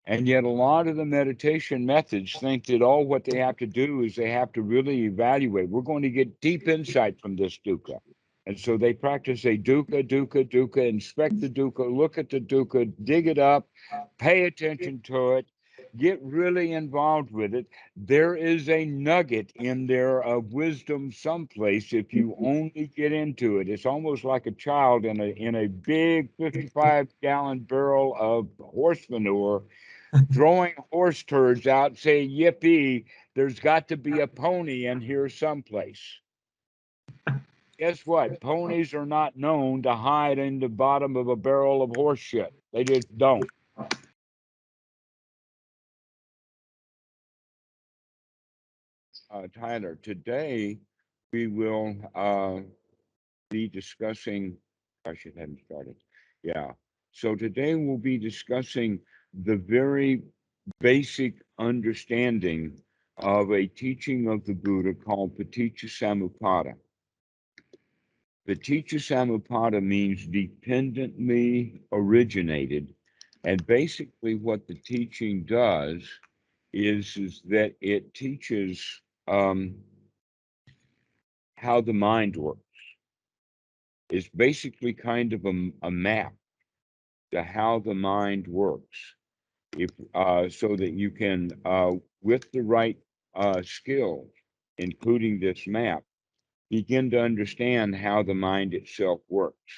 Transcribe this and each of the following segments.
And yet a lot of the meditation methods think that all what they have to do is they have to really evaluate. We're going to get deep insight from this dukkha. And so they practice a dukkha, inspect the dukkha, look at the dukkha, dig it up, pay attention to it, get really involved with it. There is a nugget in there of wisdom someplace if you only get into it. It's almost like a child in a big 55-gallon barrel of horse manure, throwing horse turds out, saying, yippee, there's got to be a pony in here someplace. Guess what? Ponies are not known to hide in the bottom of a barrel of horse shit. They just don't. Tyler, today we will be discussing, gosh, it hadn't started. Yeah. So today we'll be discussing the very basic understanding of a teaching of the Buddha called Paticca Samuppada. Paticca Samuppada means dependently originated. And basically what the teaching does is that it teaches how the mind works. It's basically kind of a map to how the mind works. If so that you can, with the right skills, including this map, begin to understand how the mind itself works.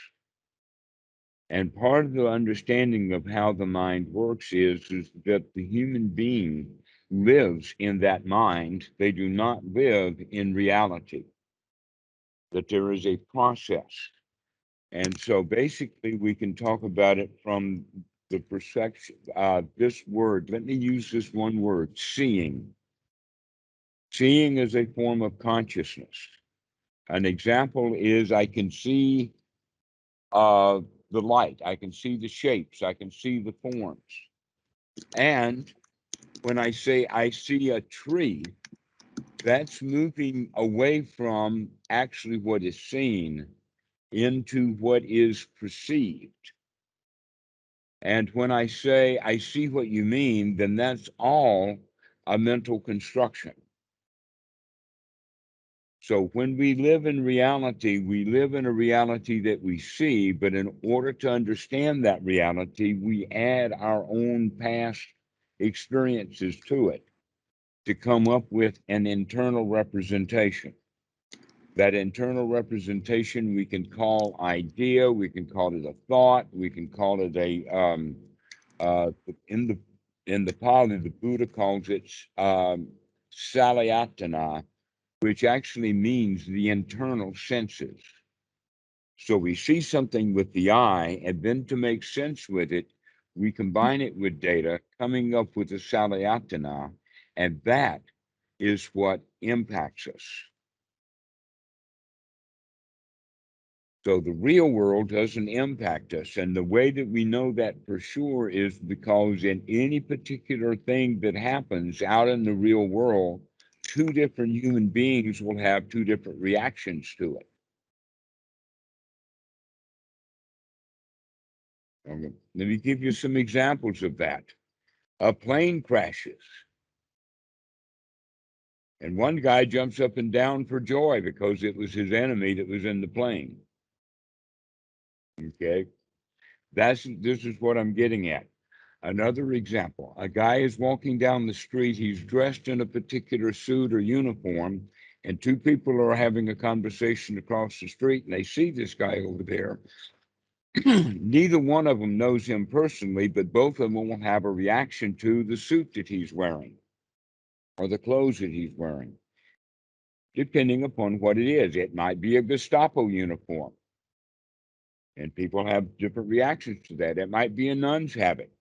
And part of the understanding of how the mind works is that the human being lives in that mind. They do not live in reality, that there is a process. And so basically we can talk about it from the perception, this word, let me use this one word, seeing. Seeing is a form of consciousness. An example is I can see the light, I can see the shapes, I can see the forms. And when I say I see a tree, that's moving away from actually what is seen into what is perceived. And when I say I see what you mean, then that's all a mental construction. So when we live in reality, we live in a reality that we see, but in order to understand that reality, we add our own past experiences to it to come up with an internal representation. That internal representation we can call idea, we can call it a thought, we can call it a in the Pali, the Buddha calls it salayatana, which actually means the internal senses. So we see something with the eye, and then to make sense with it, we combine it with data, coming up with a salayatana, and that is what impacts us. So the real world doesn't impact us. And the way that we know that for sure is because in any particular thing that happens out in the real world, two different human beings will have two different reactions to it. Okay. Let me give you some examples of that. A plane crashes, and one guy jumps up and down for joy because it was his enemy that was in the plane. Okay, this is what I'm getting at. Another example, a guy is walking down the street, he's dressed in a particular suit or uniform, and two people are having a conversation across the street, and they see this guy over there. Neither one of them knows him personally, but both of them will have a reaction to the suit that he's wearing or the clothes that he's wearing, depending upon what it is. It might be a Gestapo uniform, and people have different reactions to that. It might be a nun's habit.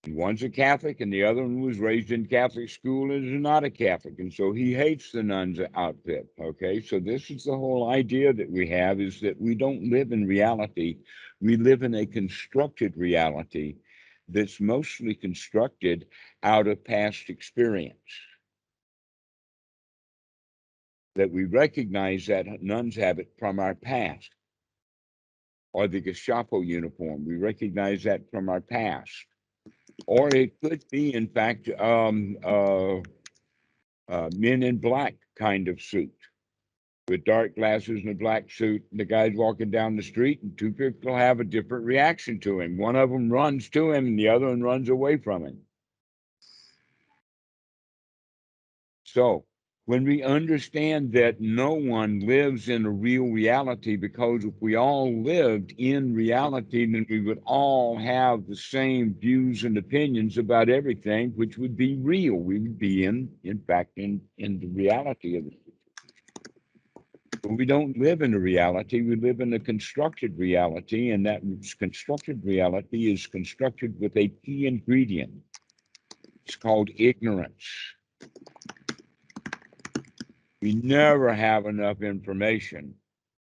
And one's a Catholic, and the other one was raised in Catholic school and is not a Catholic, and so he hates the nun's outfit. Okay, so this is the whole idea that we have, is that we don't live in reality. We live in a constructed reality that's mostly constructed out of past experience. That we recognize that nuns have it from our past, or the Gestapo uniform. We recognize that from our past. Or it could be, in fact, men in black kind of suit with dark glasses and a black suit. And the guy's walking down the street, and two people have a different reaction to him. One of them runs to him, and the other one runs away from him. So when we understand that no one lives in a real reality, because if we all lived in reality, then we would all have the same views and opinions about everything, which would be real. We would be in fact, in the reality of it. But we don't live in a reality. We live in a constructed reality, and that constructed reality is constructed with a key ingredient. It's called ignorance. We never have enough information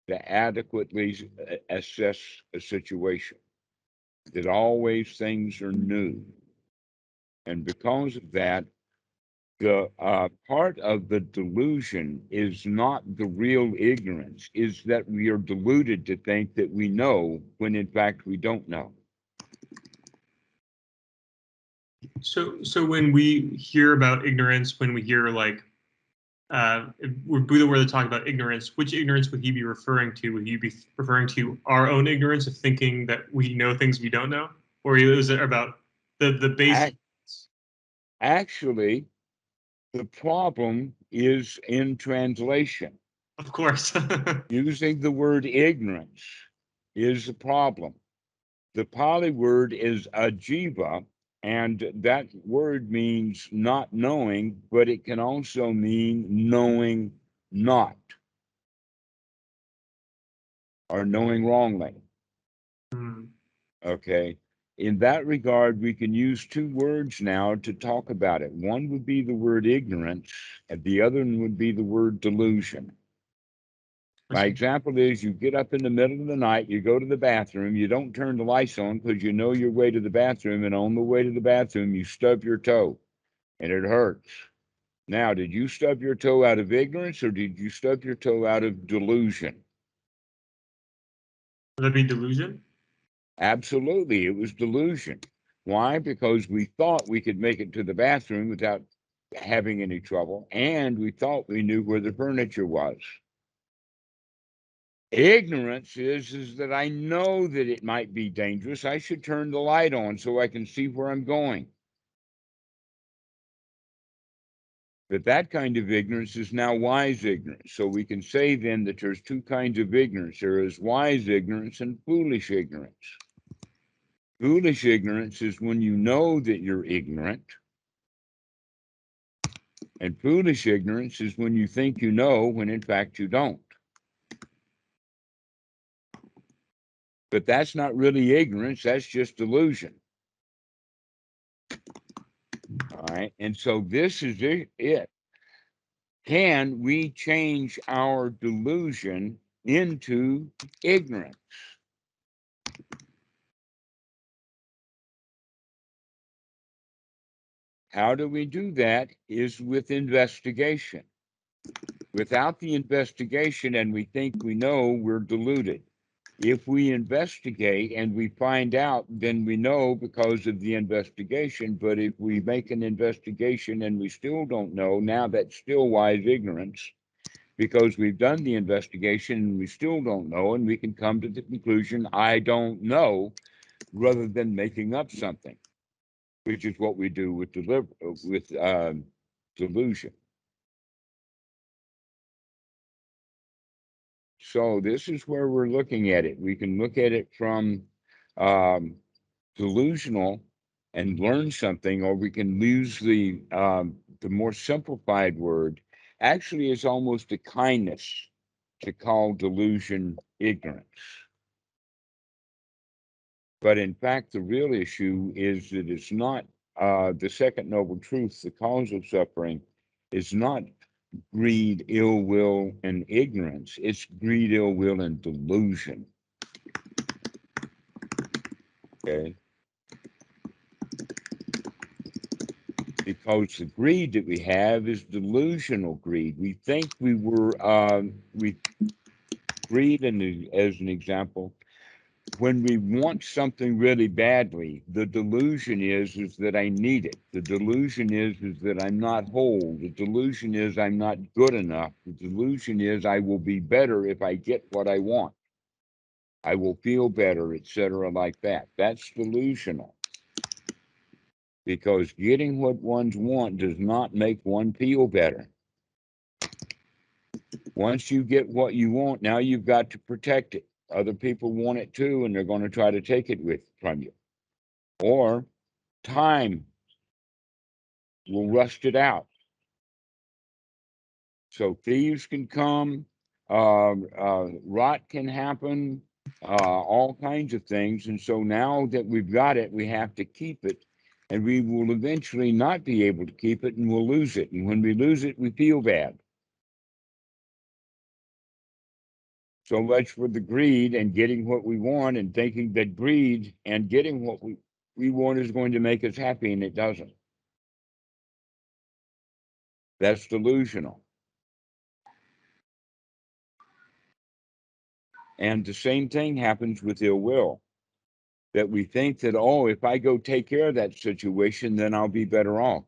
to adequately assess a situation. That always things are new. And because of that, the part of the delusion is not the real ignorance, is that we are deluded to think that we know when in fact we don't know. So when we hear about ignorance, when we hear like, if Buddha were to talk about ignorance, which ignorance would he be referring to? Would he be referring to our own ignorance of thinking that we know things we don't know? Or is it about the basic? Actually, the problem is in translation. Of course. Using the word ignorance is the problem. The Pali word is ajiva, and that word means not knowing, but it can also mean knowing not, or knowing wrongly. Okay. In that regard, we can use two words now to talk about it. One would be the word ignorance, and the other one would be the word delusion. My example is you get up in the middle of the night, you go to the bathroom, you don't turn the lights on because you know your way to the bathroom, and on the way to the bathroom, you stub your toe, and it hurts. Now, did you stub your toe out of ignorance, or did you stub your toe out of delusion? Would that be delusion? Absolutely, it was delusion. Why? Because we thought we could make it to the bathroom without having any trouble, and we thought we knew where the furniture was. Ignorance is that I know that it might be dangerous. I should turn the light on so I can see where I'm going. But that kind of ignorance is now wise ignorance. So we can say then that there's two kinds of ignorance. There is wise ignorance and foolish ignorance. Foolish ignorance is when you know that you're ignorant. And foolish ignorance is when you think you know when in fact you don't. But that's not really ignorance, that's just delusion. All right, and so this is it. Can we change our delusion into ignorance? How do we do that? Is with investigation. Without the investigation and we think we know, we're deluded. If we investigate and we find out, then we know because of the investigation. But if we make an investigation and we still don't know, now that's still wise ignorance, because we've done the investigation and we still don't know, and we can come to the conclusion, I don't know, rather than making up something, which is what we do with delusion. So this is where we're looking at it. We can look at it from delusional and learn something, or we can use the more simplified word. Actually, it's almost a kindness to call delusion ignorance. But in fact, the real issue is that it's not the second noble truth. The cause of suffering is not greed, ill will, and ignorance. It's greed, ill will, and delusion. Okay. Because the greed that we have is delusional greed. We think we were, greed, and as an example, when we want something really badly, the delusion is that I need it. The delusion is that I'm not whole. The delusion is I'm not good enough. The delusion is I will be better if I get what I want. I will feel better, etc., like that. That's delusional. Because getting what one's want does not make one feel better. Once you get what you want, now you've got to protect it. Other people want it too, and they're going to try to take it from you. Or time will rust it out. So thieves can come, rot can happen, all kinds of things. And so now that we've got it, we have to keep it. And we will eventually not be able to keep it, and we'll lose it. And when we lose it, we feel bad. So much for the greed and getting what we want, and thinking that greed and getting what we want is going to make us happy, and it doesn't. That's delusional. And the same thing happens with ill will, that we think that, oh, if I go take care of that situation, then I'll be better off.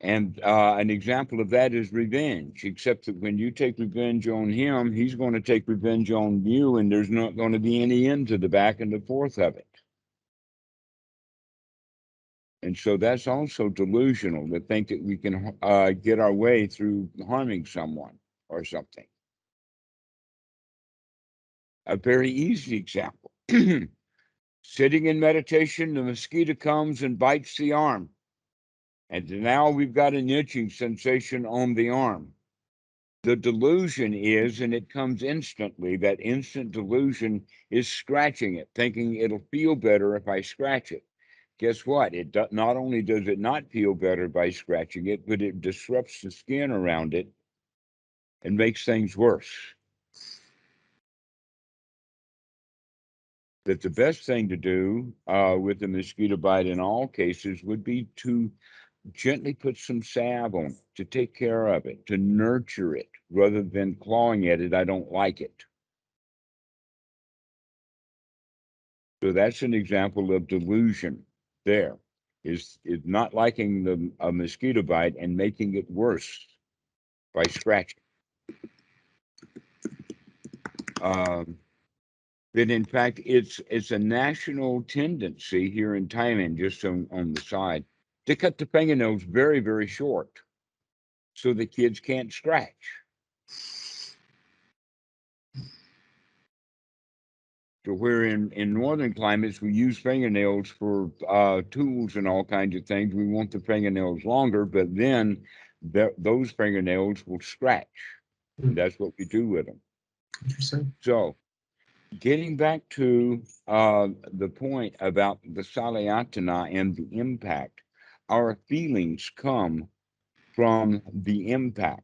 And an example of that is revenge, except that when you take revenge on him, he's going to take revenge on you, and there's not going to be any end to the back and the forth of it. And so that's also delusional, to think that we can get our way through harming someone or something. A very easy example. Sitting in meditation, the mosquito comes and bites the arm. And now we've got an itching sensation on the arm. The delusion is, and it comes instantly, that instant delusion is scratching it, thinking it'll feel better if I scratch it. Guess what? Not only does it not feel better by scratching it, but it disrupts the skin around it and makes things worse. That the best thing to do with the mosquito bite in all cases would be to gently put some salve on it, to take care of it, to nurture it, rather than clawing at it. I don't like it. So that's an example of delusion there, is not liking a mosquito bite and making it worse by scratching. That in fact, it's a national tendency here in Thailand, just on the side, to cut the fingernails very, very short so the kids can't scratch. So where in northern climates, we use fingernails for tools and all kinds of things. We want the fingernails longer, but then those fingernails will scratch. And that's what we do with them. Interesting. So getting back to the point about the salayatana and the impact, our feelings come from the impact.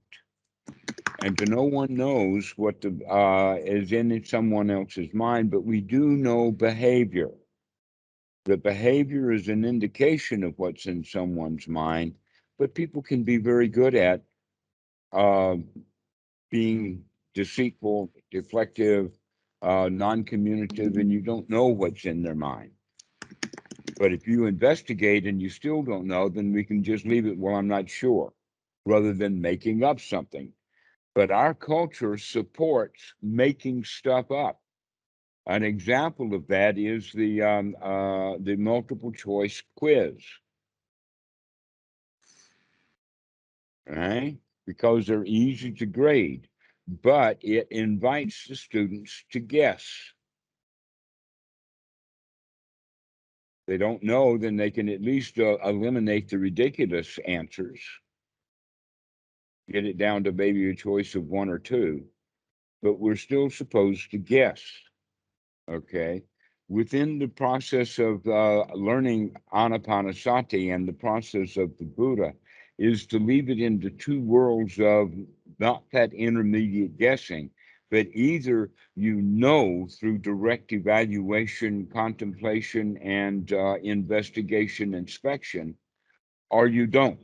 And no one knows what is in someone else's mind, but we do know behavior. The behavior is an indication of what's in someone's mind, but people can be very good at being deceitful, deflective, non-communicative, and you don't know what's in their mind. But if you investigate and you still don't know, then we can just leave it, well, I'm not sure, rather than making up something. But our culture supports making stuff up. An example of that is the multiple choice quiz. Right? Because they're easy to grade, but it invites the students to guess. They don't know, then they can at least eliminate the ridiculous answers, get it down to maybe a choice of one or two, but we're still supposed to guess. Okay. Within the process of learning Anapanasati and the process of the Buddha is to leave it into two worlds of not that intermediate guessing, but either you know through direct evaluation, contemplation, and investigation, inspection, or you don't.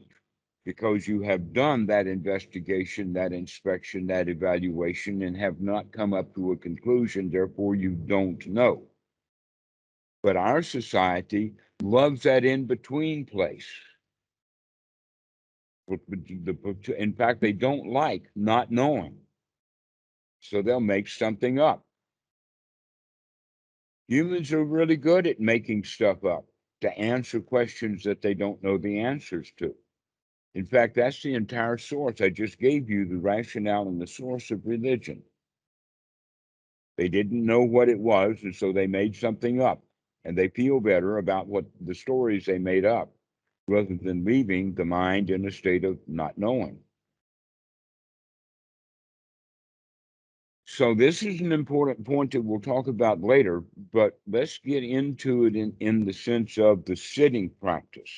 because you have done that investigation, that inspection, that evaluation, and have not come up to a conclusion. Therefore, you don't know. But our society loves that in-between place. In fact, they don't like not knowing. So they'll make something up. Humans are really good at making stuff up to answer questions that they don't know the answers to. In fact, that's the entire source. I just gave you the rationale and the source of religion. They didn't know what it was, and so they made something up. And they feel better about what the stories they made up, rather than leaving the mind in a state of not knowing. So this is an important point that we'll talk about later, but let's get into it in the sense of the sitting practice.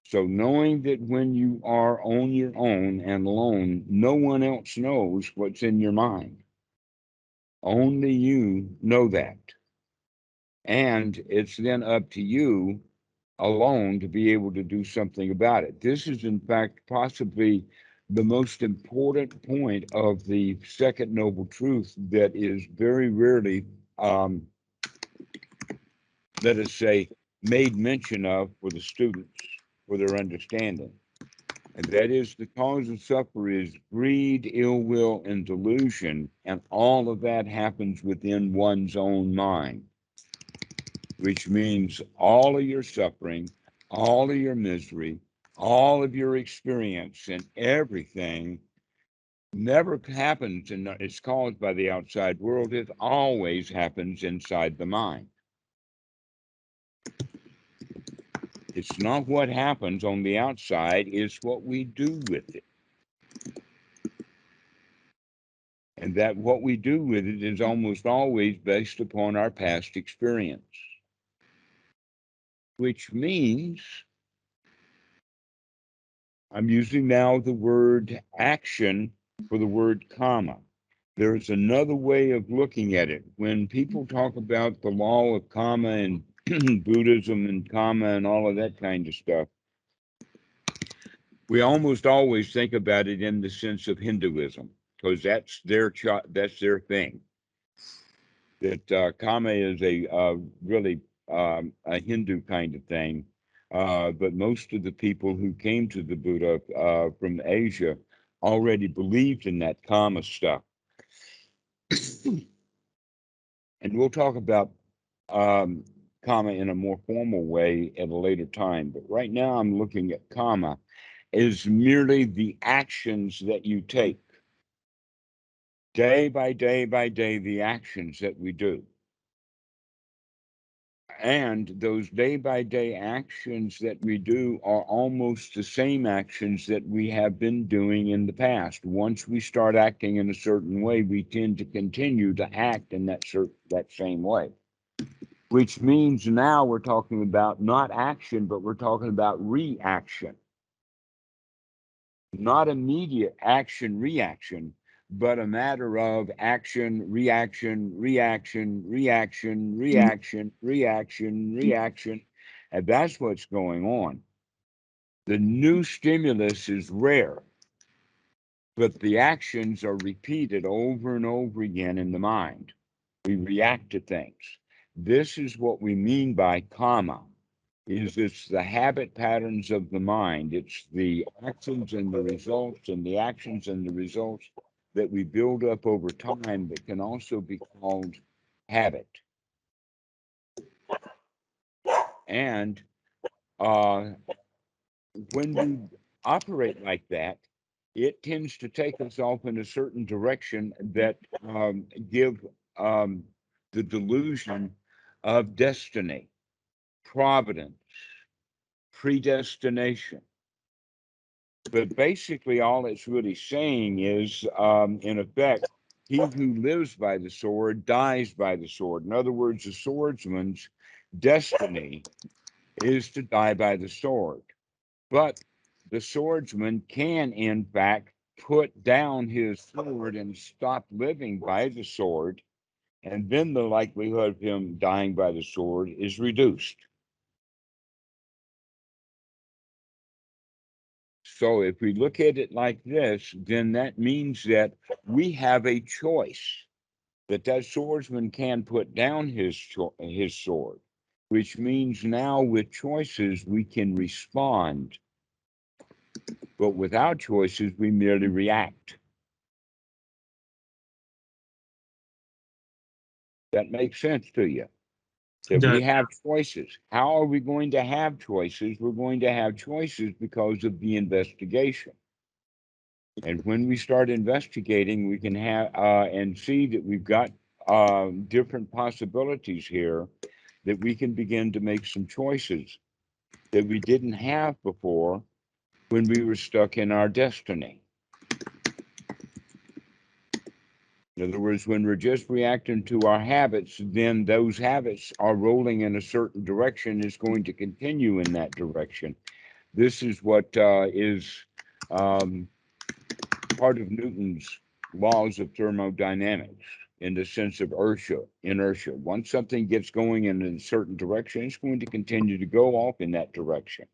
So knowing that when you are on your own and alone, no one else knows what's in your mind. Only you know that. And it's then up to you alone to be able to do something about it. This is, in fact, possibly the most important point of the second noble truth that is very rarely, let us say, made mention of for the students, for their understanding. And that is, the cause of suffering is greed, ill will, and delusion, and all of that happens within one's own mind, which means all of your suffering, all of your misery, all of your experience, and everything never happens, and it's caused by the outside world. It always happens inside the mind. It's not what happens on the outside, it's what we do with it. And that what we do with it is almost always based upon our past experience, which means I'm using now the word action for the word karma. There's another way of looking at it. When people talk about the law of karma and Buddhism and karma and all of that kind of stuff, we almost always think about it in the sense of Hinduism, because that's their thing. That karma is a really a Hindu kind of thing. But most of the people who came to the Buddha from Asia already believed in that karma stuff. And we'll talk about karma in a more formal way at a later time. But right now I'm looking at karma as merely the actions that you take. Day by day by day, the actions that we do. And those day by day actions that we do are almost the same actions that we have been doing in the past. Once we start acting in a certain way, we tend to continue to act in that same way. Which means now we're talking about not action, but we're talking about reaction. Not immediate action, reaction, but a matter of action, reaction, reaction, reaction, reaction, reaction, reaction. And that's what's going on. The new stimulus is rare, but the actions are repeated over and over again in the mind. We react to things. This is what we mean by karma. It's the habit patterns of the mind. It's the actions and the results and the actions and the results that we build up over time that can also be called habit. And when we operate like that, it tends to take us off in a certain direction that give the delusion of destiny, providence, predestination. But basically, all it's really saying is, in effect, he who lives by the sword dies by the sword. In other words, the swordsman's destiny is to die by the sword. But the swordsman can, in fact, put down his sword and stop living by the sword, and then the likelihood of him dying by the sword is reduced. So if we look at it like this, then that means that we have a choice, that swordsman can put down his sword, which means now with choices we can respond. But without choices, we merely react. That makes sense to you? That we have choices. How are we going to have choices? We're going to have choices because of the investigation. And when we start investigating, we can have and see that we've got different possibilities here, that we can begin to make some choices that we didn't have before when we were stuck in our destiny. In other words, when we're just reacting to our habits, then those habits are rolling in a certain direction. It's going to continue in that direction. This is what is part of Newton's laws of thermodynamics, in the sense of inertia. Once something gets going in a certain direction, it's going to continue to go off in that direction.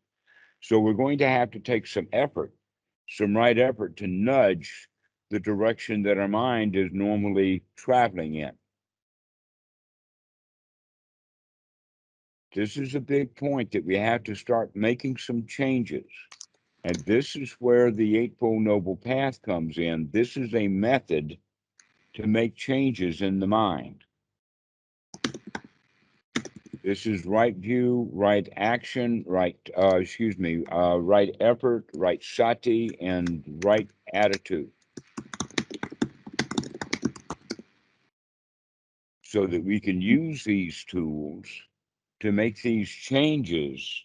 So we're going to have to take some effort, some right effort, to nudge the direction that our mind is normally traveling in. This is a big point, that we have to start making some changes. And this is where the Eightfold Noble Path comes in. This is a method to make changes in the mind. This is right view, right action, right effort, right sati, and right attitude. So that we can use these tools to make these changes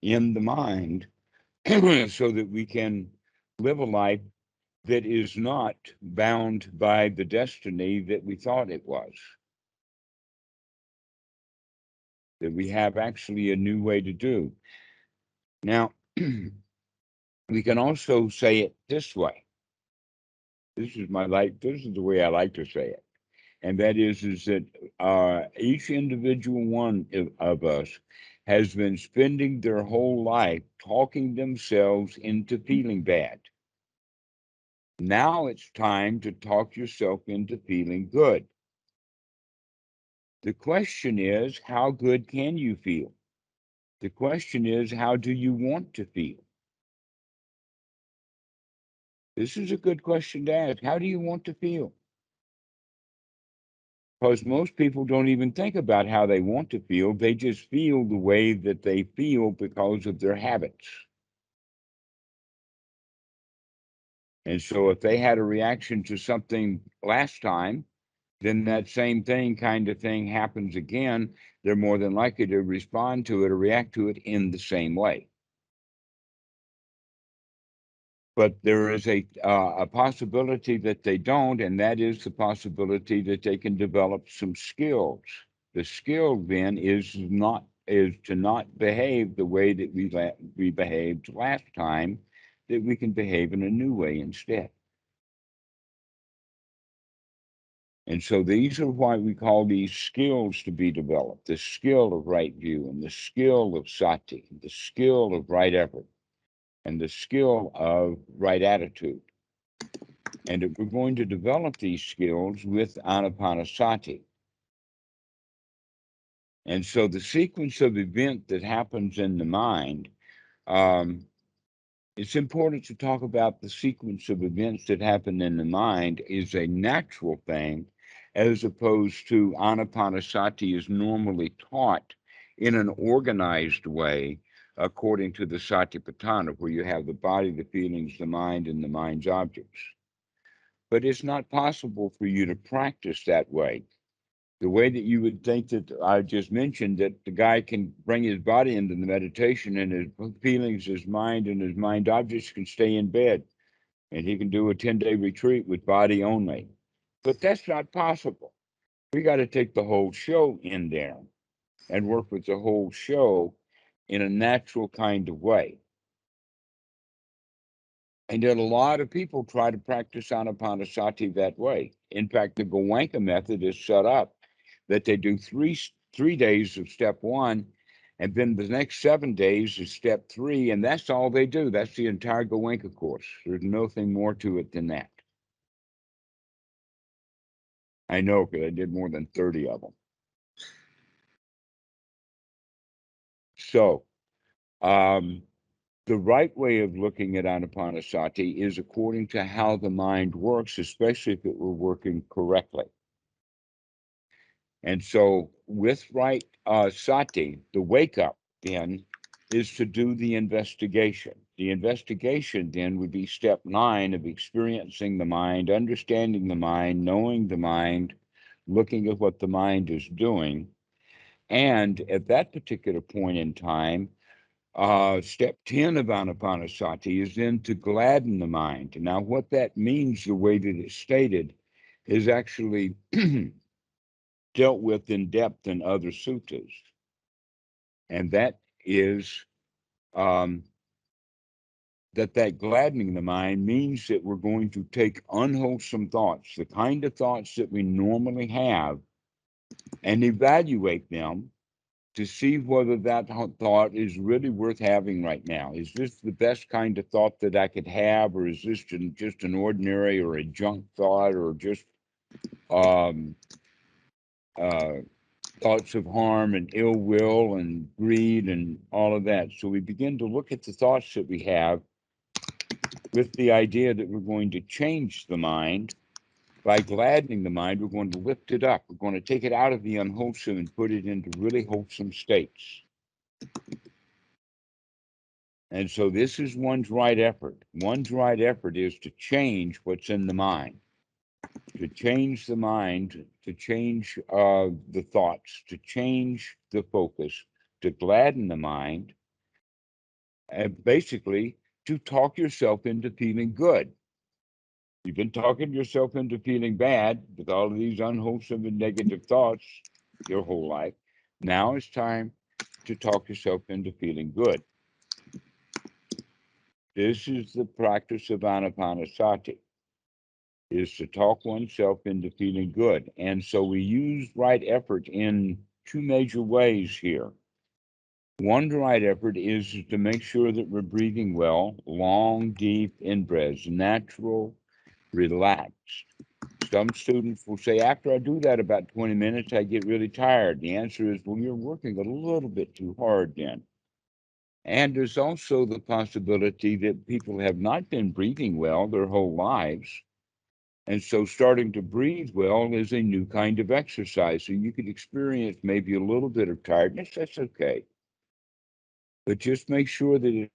in the mind so that we can live a life that is not bound by the destiny that we thought it was. That we have actually a new way to do. Now, we can also say it this way. This is the way I like to say it. And that is that each individual one of us has been spending their whole life talking themselves into feeling bad. Now it's time to talk yourself into feeling good. The question is, how good can you feel? The question is, how do you want to feel? This is a good question to ask. How do you want to feel? Because most people don't even think about how they want to feel. They just feel the way that they feel because of their habits. And so if they had a reaction to something last time, then that same kind of thing happens again, they're more than likely to respond to it or react to it in the same way. But there is a possibility that they don't, and that is the possibility that they can develop some skills. The skill then is to not behave the way that we behaved last time, that we can behave in a new way instead. And so these are why we call these skills to be developed: the skill of right view, and the skill of sati, the skill of right effort, and the skill of right attitude. And we're going to develop these skills with Anapanasati. And so the sequence of event that happens in the mind, it's important to talk about the sequence of events that happen in the mind is a natural thing, as opposed to Anapanasati is normally taught in an organized way, according to the Satipatthana, where you have the body, the feelings, the mind, and the mind's objects. But it's not possible for you to practice that way. The way that you would think that I just mentioned, that the guy can bring his body into the meditation, and his feelings, his mind, and his mind objects can stay in bed, and he can do a 10-day retreat with body only. But that's not possible. We got to take the whole show in there and work with the whole show in a natural kind of way. And yet a lot of people try to practice Anapanasati that way. In fact, the Goenka method is set up that they do three days of step one, And then the next 7 days is step 3, and that's all they do. That's the entire Goenka course. There's nothing more to it than that. I know, because I did more than 30 of them. So, the right way of looking at Anapanasati is according to how the mind works, especially if it were working correctly. And so with right sati, the wake up then is to do the investigation. The investigation then would be step 9 of experiencing the mind, understanding the mind, knowing the mind, looking at what the mind is doing. And at that particular point in time, step 10 of Anapanasati is then to gladden the mind. Now, what that means, the way that it's stated, is actually dealt with in depth in other suttas. And that is that gladdening the mind means that we're going to take unwholesome thoughts, the kind of thoughts that we normally have, and evaluate them to see whether that thought is really worth having right now. Is this the best kind of thought that I could have, or is this just an ordinary or a junk thought, or just thoughts of harm and ill will and greed and all of that? So we begin to look at the thoughts that we have with the idea that we're going to change the mind. By gladdening the mind, we're going to lift it up. We're going to take it out of the unwholesome and put it into really wholesome states. And so this is one's right effort. One's right effort is to change what's in the mind, to change the mind, to change the thoughts, to change the focus, to gladden the mind, and basically to talk yourself into feeling good. You've been talking yourself into feeling bad with all of these unwholesome and negative thoughts your whole life. Now it's time to talk yourself into feeling good. This is the practice of Anapanasati, is to talk oneself into feeling good. And so we use right effort in 2 major ways here. One right effort is to make sure that we're breathing well, long, deep in-breaths, natural, relaxed. Some students will say, after I do that about 20 minutes, I get really tired. The answer is, well, you're working a little bit too hard then. And there's also the possibility that people have not been breathing well their whole lives. And so starting to breathe well is a new kind of exercise. So you could experience maybe a little bit of tiredness. That's okay. But just make sure that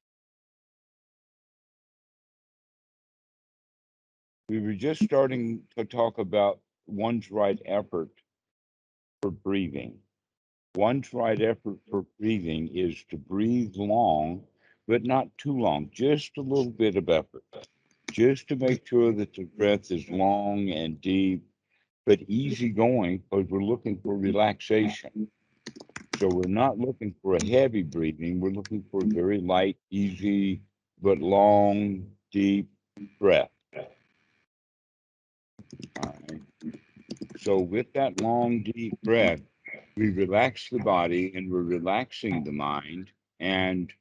we were just starting to talk about one's right effort for breathing. One's right effort for breathing is to breathe long, but not too long, just a little bit of effort, just to make sure that the breath is long and deep, but easy going, because we're looking for relaxation. So we're not looking for a heavy breathing. We're looking for a very light, easy, but long, deep breath. All right. So with that long, deep breath, we relax the body and we're relaxing the mind. And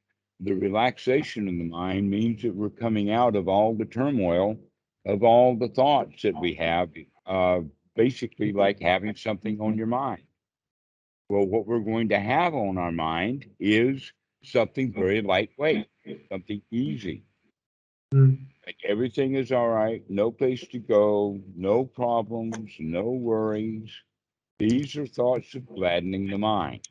the relaxation in the mind means that we're coming out of all the turmoil of all the thoughts that we have, basically like having something on your mind. Well, what we're going to have on our mind is something very lightweight, something easy. Like everything is all right, no place to go, no problems, no worries. These are thoughts of gladdening the mind.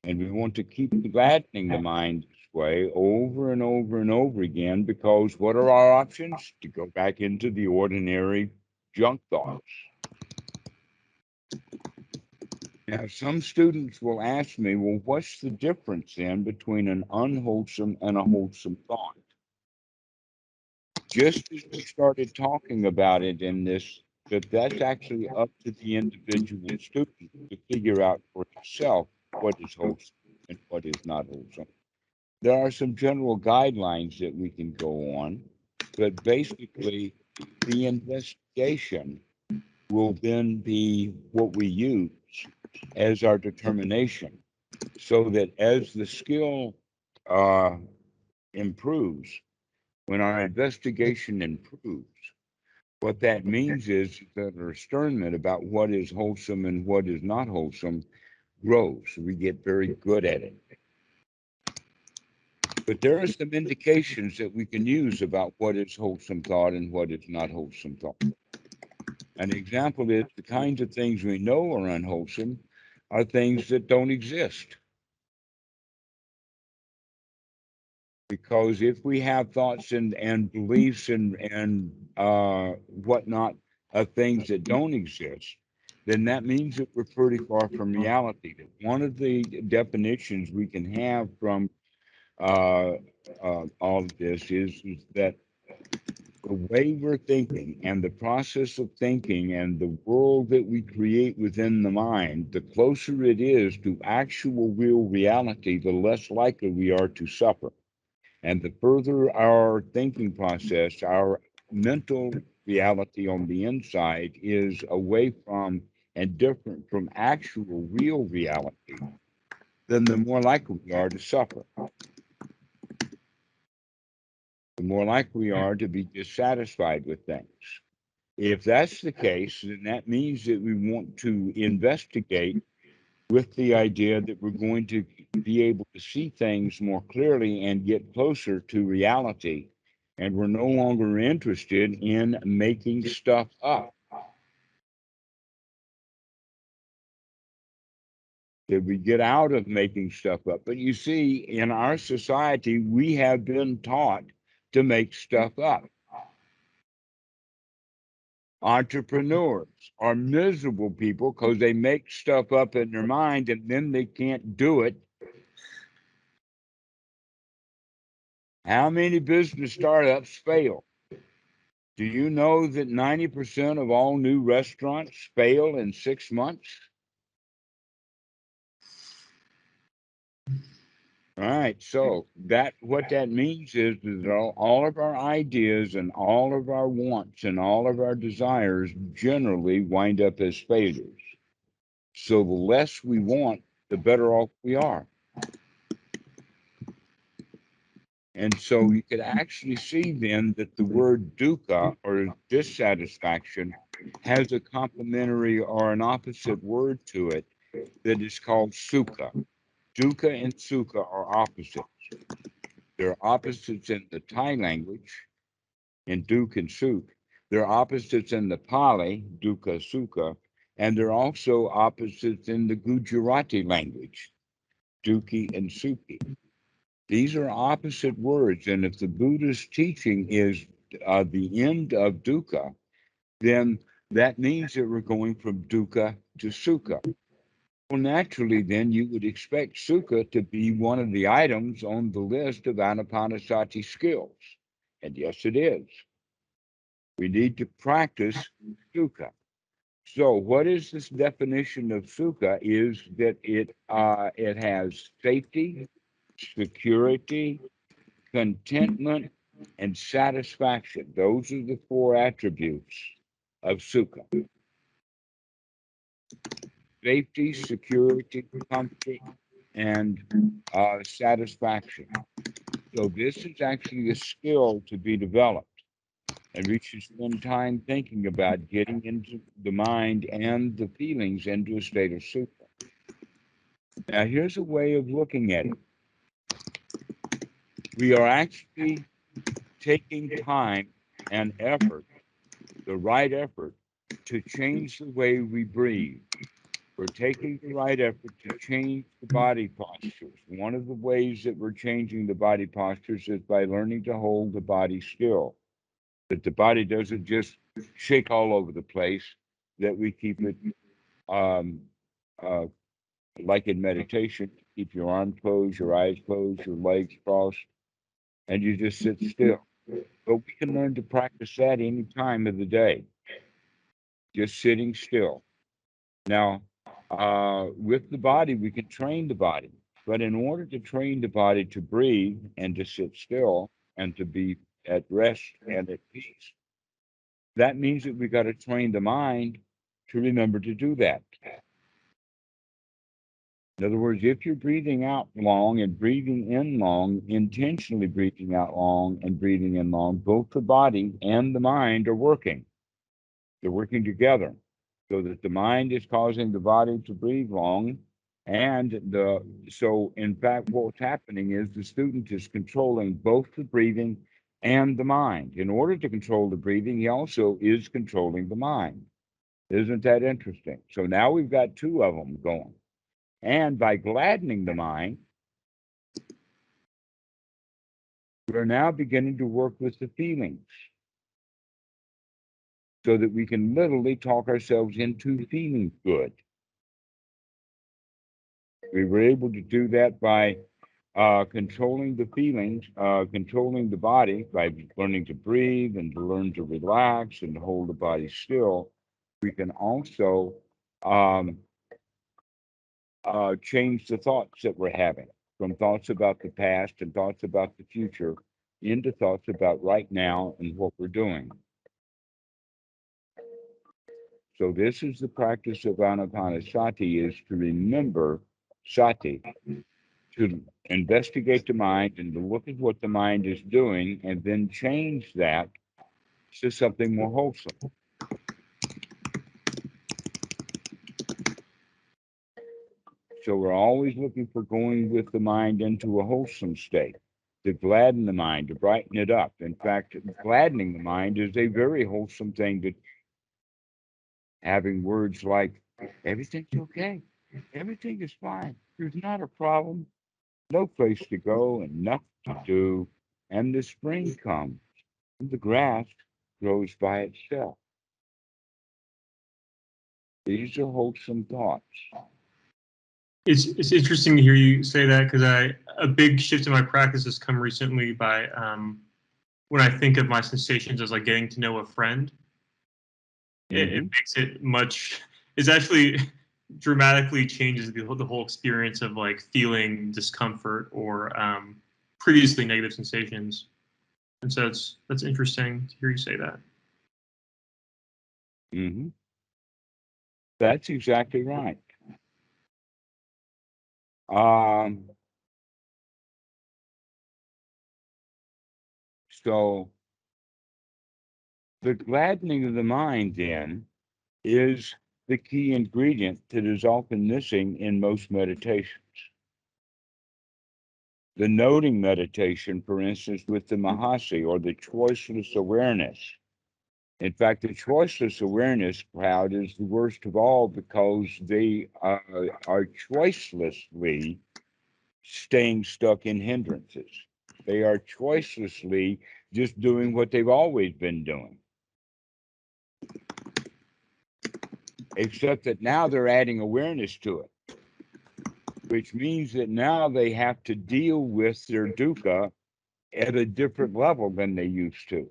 And we want to keep gladdening the mind this way over and over and over again, because what are our options? To go back into the ordinary junk thoughts. Now, some students will ask me, well, what's the difference then between an unwholesome and a wholesome thought? Just as we started talking about it in this, that's actually up to the individual student to figure out for himself what is wholesome and what is not wholesome. There are some general guidelines that we can go on, but basically the investigation will then be what we use. as our determination, so that as the skill uh, improves, when our investigation improves, what that means is that our discernment about what is wholesome and what is not wholesome grows. We get very good at it. But there are some indications that we can use about what is wholesome thought and what is not wholesome thought. An example is the kinds of things we know are unwholesome are things that don't exist. Because if we have thoughts and beliefs and whatnot of things that don't exist, then that means that we're pretty far from reality. One of the definitions we can have from uh, all of this is that the way we're thinking and the process of thinking and the world that we create within the mind, the closer it is to actual real reality, the less likely we are to suffer. And the further our thinking process, our mental reality on the inside is away from and different from actual real reality, then the more likely we are to suffer. The more likely we are to be dissatisfied with things. If that's the case, then that means that we want to investigate with the idea that we're going to be able to see things more clearly and get closer to reality. And we're no longer interested in making stuff up. That we get out of making stuff up. But you see, in our society, we have been taught to make stuff up. Entrepreneurs are miserable people because they make stuff up in their mind and then they can't do it. How many business startups fail? Do you know that 90% of all new restaurants fail in 6 months? All right, so that what that means is that all of our ideas and all of our wants and all of our desires generally wind up as failures. So the less we want, the better off we are. And so you could actually see then that the word dukkha or dissatisfaction has a complementary or an opposite word to it that is called sukha. Dukkha and sukha are opposites. They're opposites in the Thai language, in duk and suk. They're opposites in the Pali, dukkha, sukha, and they're also opposites in the Gujarati language, dukhi and sukhi. These are opposite words, and if the Buddhist teaching is the end of dukkha, then that means that we're going from dukkha to sukha. Well, naturally, then you would expect sukha to be one of the items on the list of anapanasati skills. And yes, it is. We need to practice sukha. So, what is this definition of sukha? Is that it has safety, security, contentment, and satisfaction. Those are the four attributes of sukha: safety, security, comfort, and satisfaction. So this is actually a skill to be developed. And we should spend time thinking about getting into the mind and the feelings into a state of sukha. Now, here's a way of looking at it. We are actually taking time and effort, the right effort, to change the way we breathe. We're taking the right effort to change the body postures. One of the ways that we're changing the body postures is by learning to hold the body still, that the body doesn't just shake all over the place, that we keep it um, uh, like in meditation, keep your arms closed, your eyes closed, your legs crossed, and you just sit still. But we can learn to practice that any time of the day, just sitting still. Now, with the body, we can train the body, but in order to train the body to breathe and to sit still and to be at rest and at peace, that means that we got to train the mind to remember to do that. In other words, if you're breathing out long and breathing in long, intentionally breathing out long and breathing in long, both the body and the mind are working. They're working together so that the mind is causing the body to breathe long. So in fact, what's happening is the student is controlling both the breathing and the mind. In order to control the breathing, he also is controlling the mind. Isn't that interesting? So now we've got two of them going. And by gladdening the mind, we're now beginning to work with the feelings so that we can literally talk ourselves into feeling good. We were able to do that by controlling the feelings, controlling the body by learning to breathe and to learn to relax and to hold the body still. We can also change the thoughts that we're having from thoughts about the past and thoughts about the future into thoughts about right now and what we're doing. So this is the practice of Anapanasati, is to remember sati, to investigate the mind and to look at what the mind is doing and then change that to something more wholesome. So we're always looking for going with the mind into a wholesome state, to gladden the mind, to brighten it up. In fact, gladdening the mind is a very wholesome thing, to having words like, everything's okay, everything is fine, there's not a problem, no place to go and nothing to do, and the spring comes, and the grass grows by itself. These are wholesome thoughts. It's interesting to hear you say that, because a big shift in my practice has come recently by when I think of my sensations as like getting to know a friend. It makes it much. It's actually dramatically changes the whole experience of like feeling discomfort or previously negative sensations. And so that's interesting to hear you say that. Mm-hmm. That's exactly right. So the gladdening of the mind then is the key ingredient that is often missing in most meditations. The noting meditation, for instance, with the Mahasi or the choiceless awareness. In fact, the choiceless awareness crowd is the worst of all because they are choicelessly staying stuck in hindrances. They are choicelessly just doing what they've always been doing. Except that now they're adding awareness to it, which means that now they have to deal with their dukkha at a different level than they used to.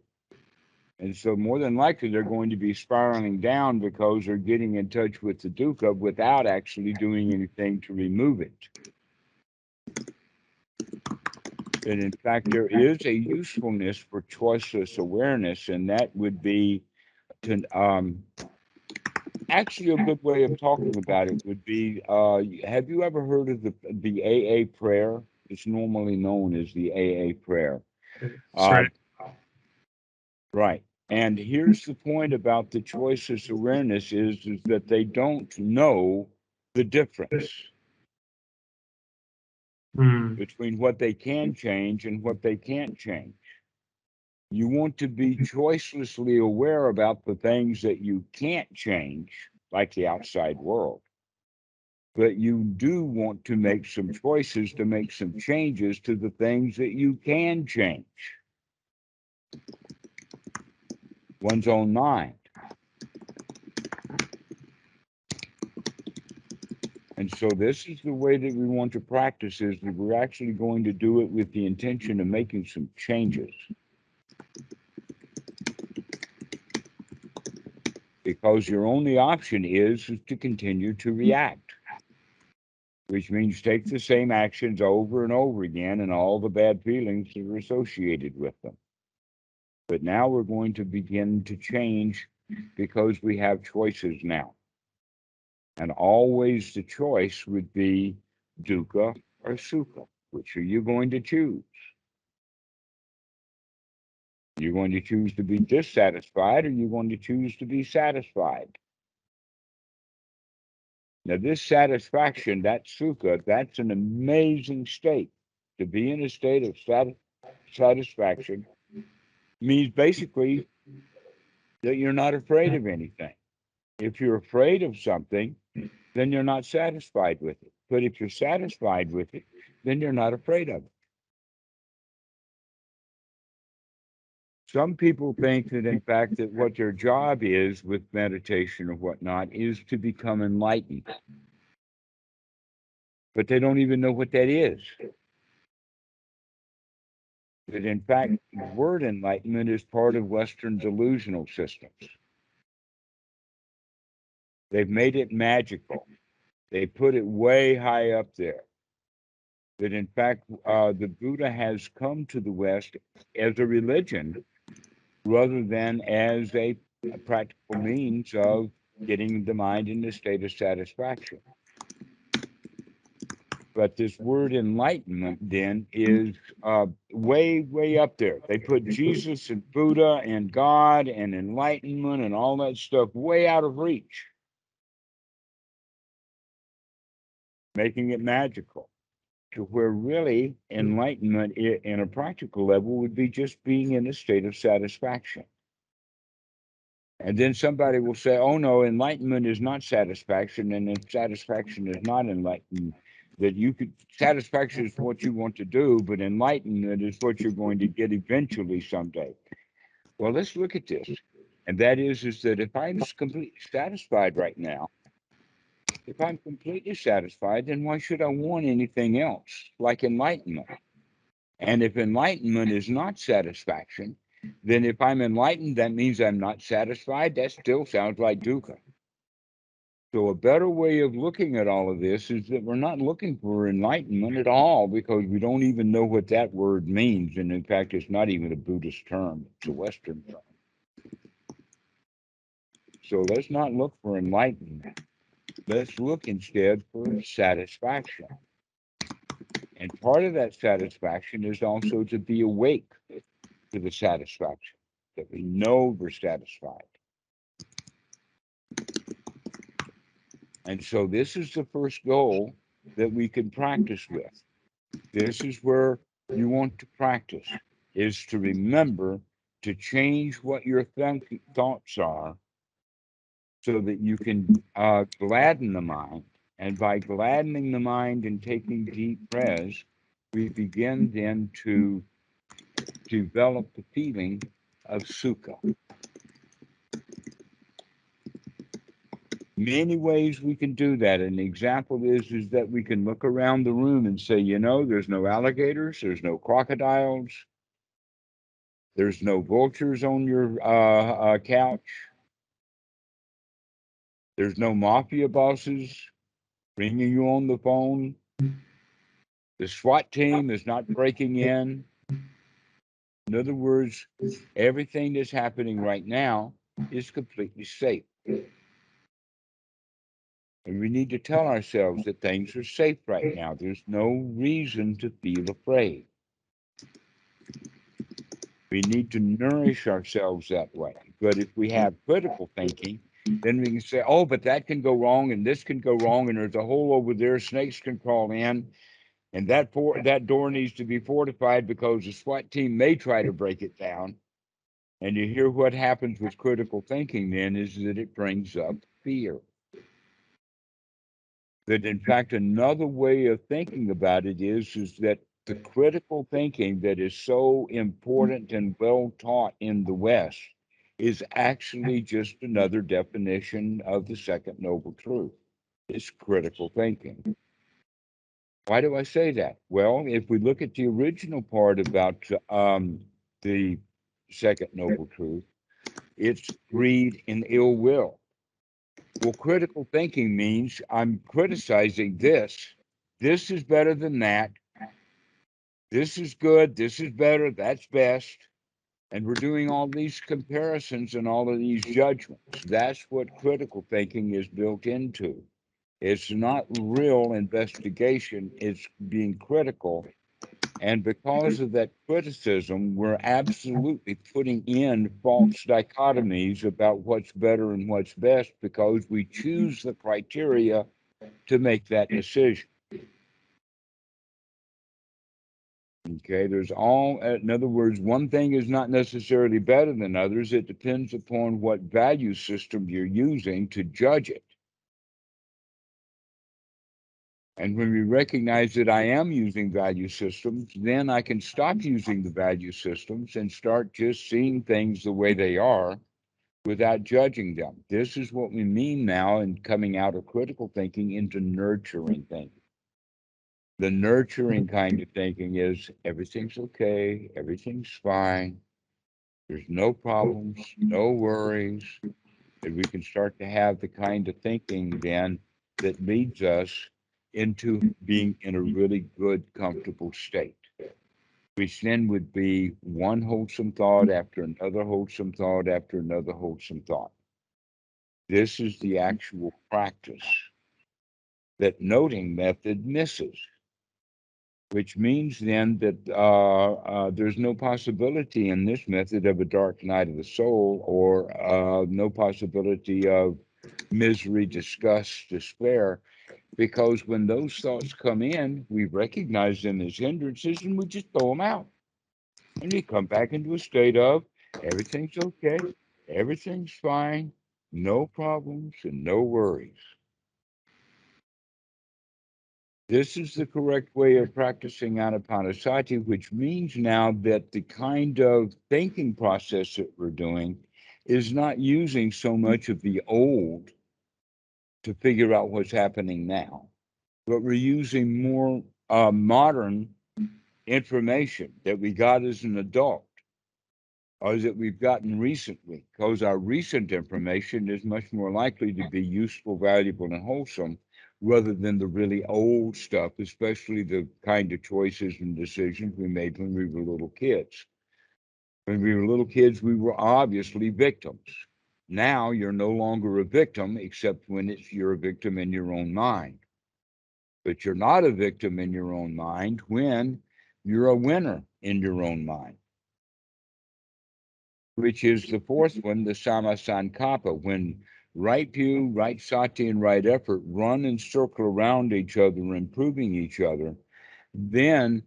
And so more than likely, they're going to be spiraling down because they're getting in touch with the dukkha without actually doing anything to remove it. And in fact, there is a usefulness for choiceless awareness, and that would be to actually a good way of talking about it would be, have you ever heard of the AA prayer? It's normally known as the AA prayer. Right. And here's the point about the choiceless awareness is that they don't know the difference between what they can change and what they can't change. You want to be choicelessly aware about the things that you can't change, like the outside world. But you do want to make some choices to make some changes to the things that you can change. One's own mind. And so this is the way that we want to practice, is that we're actually going to do it with the intention of making some changes. Because your only option is to continue to react, which means take the same actions over and over again and all the bad feelings that are associated with them. But now we're going to begin to change because we have choices now. And always the choice would be dukkha, or sukha? Which are you going to choose? You're going to choose to be dissatisfied, or you're going to choose to be satisfied. Now, this satisfaction, that sukha, that's an amazing state. To be in a state of satisfaction means basically that you're not afraid of anything. If you're afraid of something, then you're not satisfied with it. But if you're satisfied with it, then you're not afraid of it. Some people think that, in fact, that what their job is with meditation or whatnot is to become enlightened. But they don't even know what that is. That, in fact, the word enlightenment is part of Western delusional systems. They've made it magical. They put it way high up there. That, in fact, the Buddha has come to the West as a religion rather than as a practical means of getting the mind in a state of satisfaction. But this word enlightenment then is way, way up there. They put Jesus and Buddha and God and enlightenment and all that stuff way out of reach, making it magical, to where really enlightenment in a practical level would be just being in a state of satisfaction. And then somebody will say, oh no, enlightenment is not satisfaction, and if satisfaction is not enlightenment, that you could, satisfaction is what you want to do, but enlightenment is what you're going to get eventually someday. Well, let's look at this. And that is that if I'm completely satisfied right now, if I'm completely satisfied, then why should I want anything else like enlightenment? And if enlightenment is not satisfaction, then if I'm enlightened, that means I'm not satisfied. That still sounds like dukkha. So a better way of looking at all of this is that we're not looking for enlightenment at all, because we don't even know what that word means. And in fact, it's not even a Buddhist term, it's a Western term. So let's not look for enlightenment. Let's look instead for satisfaction. And part of that satisfaction is also to be awake to the satisfaction, that we know we're satisfied. And so this is the first goal that we can practice with. This is where you want to practice, is to remember to change what your thoughts are so that you can gladden the mind. And by gladdening the mind and taking deep breaths, we begin then to develop the feeling of sukha. Many ways we can do that. An example is that we can look around the room and say, you know, there's no alligators, there's no crocodiles, there's no vultures on your couch, there's no mafia bosses ringing you on the phone, the SWAT team is not breaking in. In other words, everything that's happening right now is completely safe. And we need to tell ourselves that things are safe right now. There's no reason to feel afraid. We need to nourish ourselves that way. But if we have critical thinking, then we can say, oh, but that can go wrong, and this can go wrong, and there's a hole over there, snakes can crawl in, and that door needs to be fortified because the SWAT team may try to break it down. And you hear what happens with critical thinking then is that it brings up fear. That, in fact, another way of thinking about it is that the critical thinking that is so important and well taught in the West is actually just another definition of the second noble truth. It's critical thinking. Why do I say that? Well, if we look at the original part about the second noble truth, it's greed and ill will. Well, critical thinking means I'm criticizing this. This is better than that. This is good. This is better. That's best. And we're doing all these comparisons and all of these judgments. That's what critical thinking is built into. It's not real investigation, it's being critical. And because of that criticism, we're absolutely putting in false dichotomies about what's better and what's best because we choose the criteria to make that decision. Okay, in other words, one thing is not necessarily better than others. It depends upon what value system you're using to judge it. And when we recognize that I am using value systems, then I can stop using the value systems and start just seeing things the way they are without judging them. This is what we mean now in coming out of critical thinking into nurturing thinking. The nurturing kind of thinking is everything's okay, everything's fine, there's no problems, no worries, and we can start to have the kind of thinking then that leads us into being in a really good, comfortable state, which then would be one wholesome thought after another wholesome thought after another wholesome thought. This is the actual practice that noting method misses, which means then that there's no possibility in this method of a dark night of the soul, or no possibility of misery, disgust, despair, because when those thoughts come in, we recognize them as hindrances and we just throw them out. And we come back into a state of everything's okay, everything's fine, no problems and no worries. This is the correct way of practicing Anapanasati, which means now that the kind of thinking process that we're doing is not using so much of the old to figure out what's happening now, but we're using more modern information that we got as an adult or that we've gotten recently, because our recent information is much more likely to be useful, valuable, and wholesome rather than the really old stuff, especially the kind of choices and decisions we made when we were little kids. When we were little kids, we were obviously victims. Now you're no longer a victim, except when you're a victim in your own mind. But you're not a victim in your own mind when you're a winner in your own mind, which is the fourth one, the Sama Sankappa, when right view, right sati, and right effort run and circle around each other, improving each other, then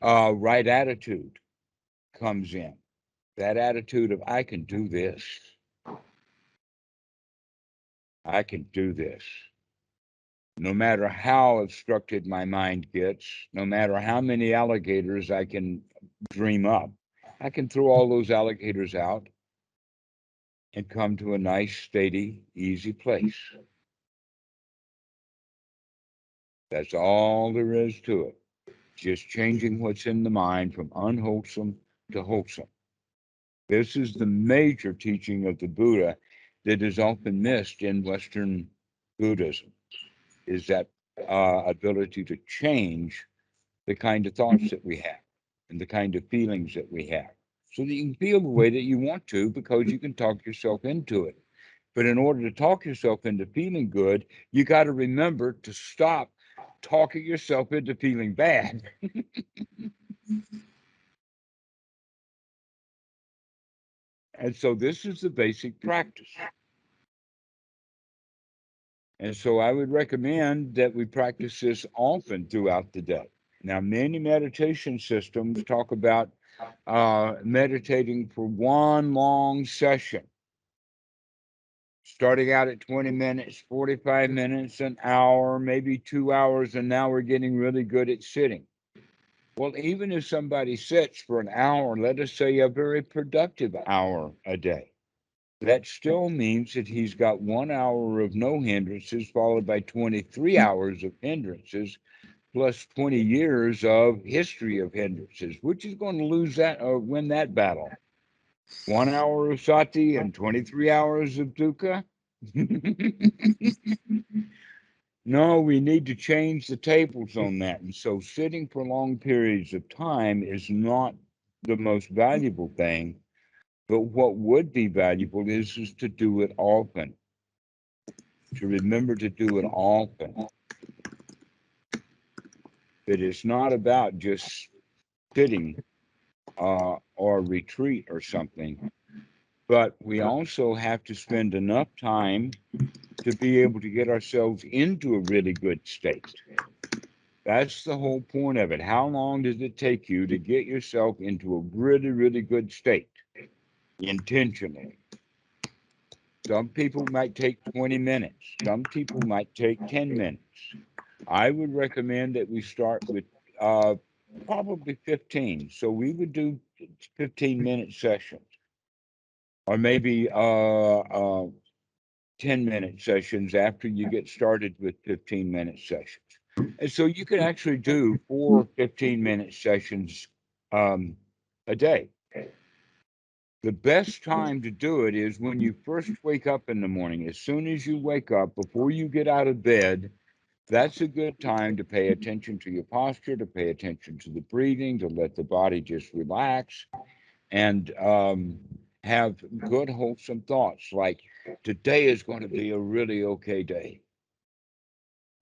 right attitude comes in. That attitude of, I can do this. I can do this. No matter how obstructed my mind gets, no matter how many alligators I can dream up, I can throw all those alligators out and come to a nice, steady, easy place. That's all there is to it. Just changing what's in the mind from unwholesome to wholesome. This is the major teaching of the Buddha that is often missed in Western Buddhism, is that ability to change the kind of thoughts that we have and the kind of feelings that we have so that you can feel the way that you want to, because you can talk yourself into it. But in order to talk yourself into feeling good, you got to remember to stop talking yourself into feeling bad. And so this is the basic practice. And so I would recommend that we practice this often throughout the day. Now, many meditation systems talk about meditating for one long session, starting out at 20 minutes, 45 minutes, an hour, maybe 2 hours, and now we're getting really good at sitting. Well, even if somebody sits for an hour, let us say a very productive hour a day, that still means that he's got 1 hour of no hindrances, followed by 23 hours of hindrances, plus 20 years of history of hindrances. Which is going to lose that or win that battle? 1 hour of sati and 23 hours of dukkha? No, we need to change the tables on that. And so sitting for long periods of time is not the most valuable thing. But what would be valuable is to do it often. to remember to do it often. That it's not about just sitting or retreat or something, but we also have to spend enough time to be able to get ourselves into a really good state. That's the whole point of it. How long does it take you to get yourself into a really, really good state intentionally? Some people might take 20 minutes. Some people might take 10 minutes. I would recommend that we start with probably 15. So we would do 15-minute sessions, or maybe 10-minute sessions after you get started with 15-minute sessions. And so you can actually do 4 15-minute sessions a day. The best time to do it is when you first wake up in the morning. As soon as you wake up, before you get out of bed, that's a good time to pay attention to your posture, to pay attention to the breathing, to let the body just relax, and have good, wholesome thoughts like, today is going to be a really okay day.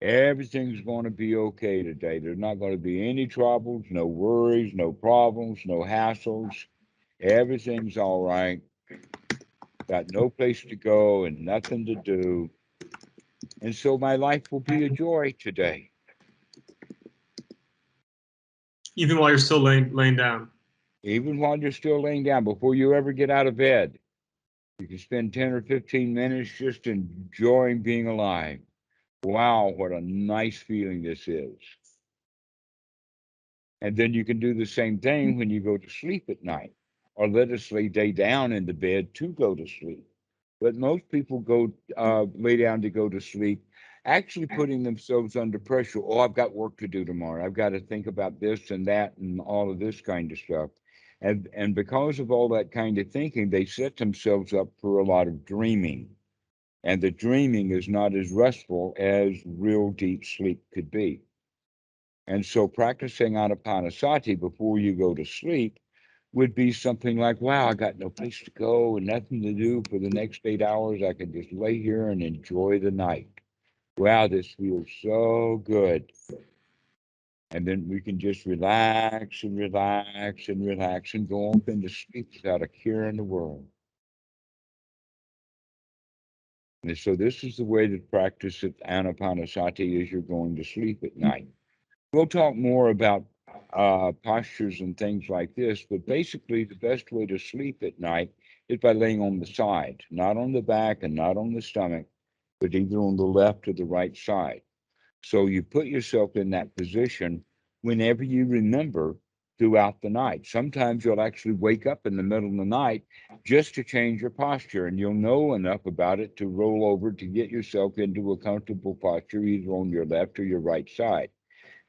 Everything's going to be okay today. There's not going to be any troubles, no worries, no problems, no hassles. Everything's all right. Got no place to go and nothing to do. And so my life will be a joy today. Even while you're still laying down. Even while you're still laying down, before you ever get out of bed, you can spend 10 or 15 minutes just enjoying being alive. Wow, what a nice feeling this is. And then you can do the same thing when you go to sleep at night, or let us lay down in the bed to go to sleep. But most people go lay down to go to sleep, actually putting themselves under pressure. Oh, I've got work to do tomorrow. I've got to think about this and that and all of this kind of stuff. And because of all that kind of thinking, they set themselves up for a lot of dreaming. And the dreaming is not as restful as real deep sleep could be. And so practicing Anapanasati before you go to sleep would be something like, wow, I got no place to go and nothing to do for the next 8 hours. I can just lay here and enjoy the night. Wow, this feels so good. And then we can just relax and relax and relax and go off into sleep without a care in the world. And so this is the way to practice it, Anapanasati, as you're going to sleep at night. We'll talk more about postures and things like this, but basically the best way to sleep at night is by laying on the side, not on the back and not on the stomach, but either on the left or the right side. So you put yourself in that position whenever you remember throughout the night. Sometimes you'll actually wake up in the middle of the night just to change your posture, and you'll know enough about it to roll over to get yourself into a comfortable posture, either on your left or your right side.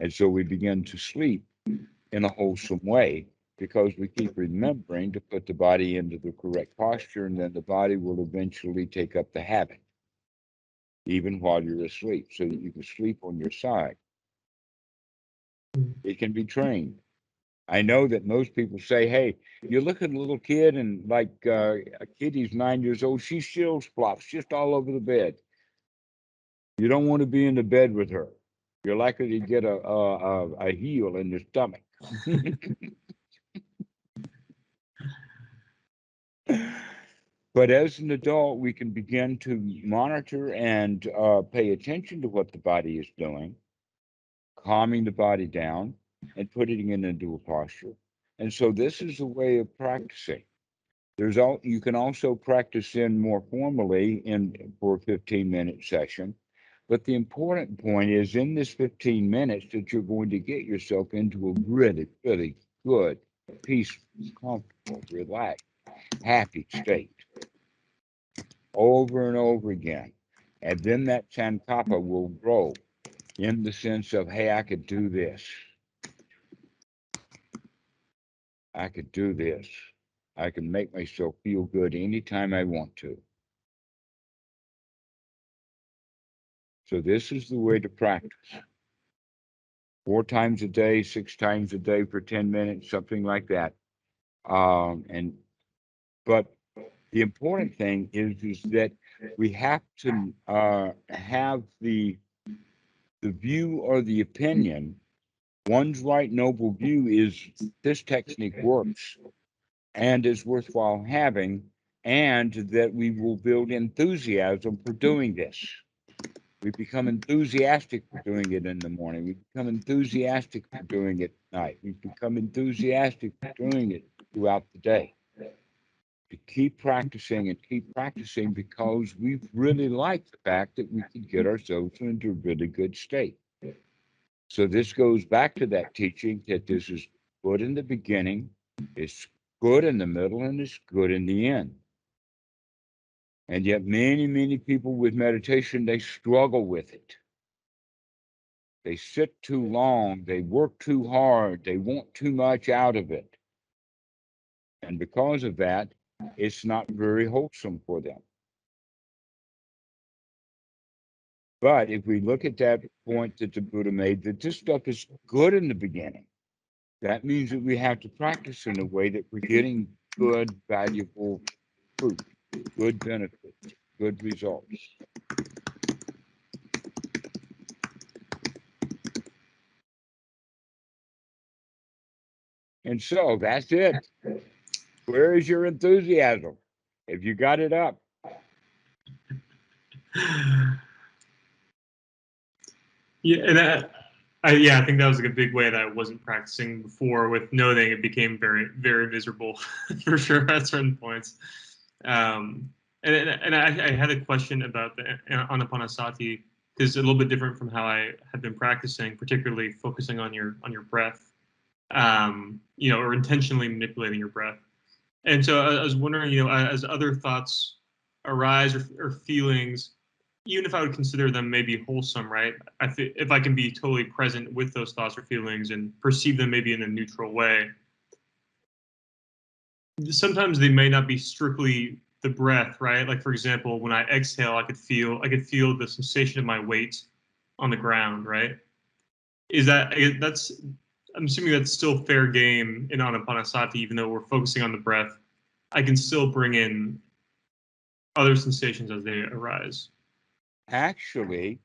And so we begin to sleep in a wholesome way because we keep remembering to put the body into the correct posture, and then the body will eventually take up the habit, even while you're asleep, so that you can sleep on your side. It can be trained. I know that most people say, hey, you look at a little kid and like a kid, he's 9 years old, she still flops just all over the bed. You don't want to be in the bed with her. You're likely to get a heel in your stomach. But as an adult, we can begin to monitor and pay attention to what the body is doing, calming the body down and putting it into a posture. And so this is a way of practicing. You can also practice in more formally for a 15-minute session. But the important point is in this 15 minutes that you're going to get yourself into a really, really good, peaceful, comfortable, relaxed, happy state over and over again. And then that sankappa will grow in the sense of, hey, I could do this. I could do this. I can make myself feel good anytime I want to. So this is the way to practice. 4 times a day, 6 times a day for 10 minutes, something like that. But the important thing is that we have to have the view or the opinion. One's right noble view is this technique works and is worthwhile having, and that we will build enthusiasm for doing this. We become enthusiastic for doing it in the morning. We become enthusiastic for doing it at night. We become enthusiastic for doing it throughout the day. To keep practicing and keep practicing because we really like the fact that we can get ourselves into a really good state. So this goes back to that teaching that this is good in the beginning, it's good in the middle, and it's good in the end. And yet many, many people with meditation, they struggle with it. They sit too long, they work too hard, they want too much out of it. And because of that, it's not very wholesome for them. But if we look at that point that the Buddha made, that this stuff is good in the beginning, that means that we have to practice in a way that we're getting good, valuable fruit, good benefits, good results. And so that's it. Where is your enthusiasm? Have you got it up? Yeah, and I think that was like a big way that I wasn't practicing before. With noting, it became very, very miserable for sure at certain points. And I had a question about the Anapanasati, because it's a little bit different from how I had been practicing, particularly focusing on your breath, or intentionally manipulating your breath. And so I was wondering, as other thoughts arise or feelings, even if I would consider them maybe wholesome, right? If I can be totally present with those thoughts or feelings and perceive them maybe in a neutral way, sometimes they may not be strictly the breath, right? Like for example, when I exhale, I could feel the sensation of my weight on the ground, right? That's I'm assuming that's still fair game in Anapanasati, even though we're focusing on the breath. I can still bring in other sensations as they arise. Actually,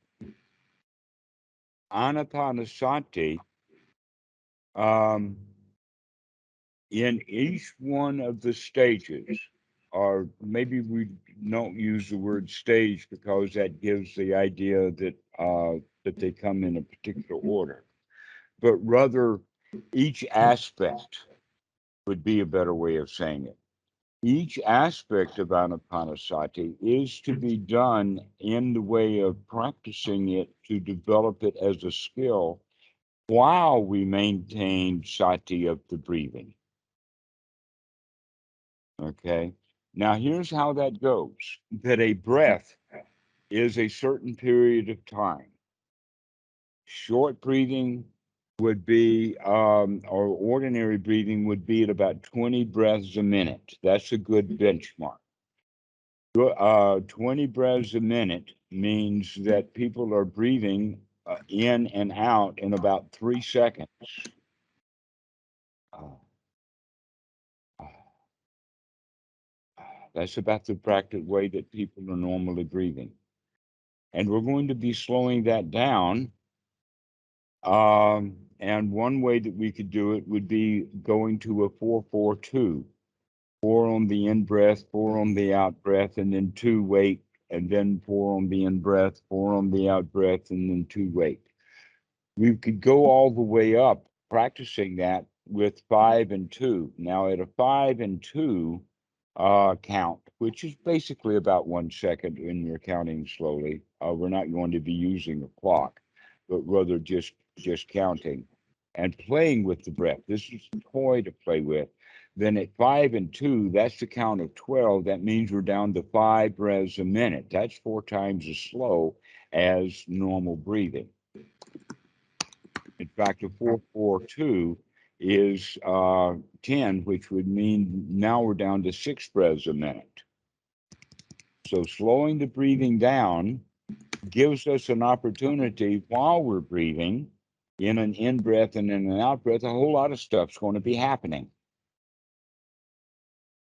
Anapanasati, in each one of the stages, or maybe we don't use the word stage because that gives the idea that that they come in a particular order, but rather each aspect would be a better way of saying it. Each aspect of Anapanasati is to be done in the way of practicing it to develop it as a skill while we maintain sati of the breathing. Okay. Now, here's how that goes, that a breath is a certain period of time. Short breathing would be, or ordinary breathing would be at about 20 breaths a minute. That's a good benchmark. 20 breaths a minute means that people are breathing in and out in about 3 seconds. That's about the practice way that people are normally breathing. And we're going to be slowing that down. And one way that we could do it would be going to a 4-4-2. 4 on the in breath, 4 on the out breath, and then 2 wait, and then 4 on the in breath, 4 on the out breath, and then 2 wait. We could go all the way up practicing that with 5 and 2. Now at a 5 and 2 count, which is basically about 1 second when you're counting slowly. We're not going to be using a clock, but rather just counting and playing with the breath. This is a toy to play with. Then at 5 and 2, that's the count of 12. That means we're down to 5 breaths a minute. That's 4 times as slow as normal breathing. In fact, a 4-4-2 is 10, which would mean now we're down to 6 breaths a minute. So slowing the breathing down gives us an opportunity while we're breathing in an in-breath and in an out-breath. A whole lot of stuff's going to be happening.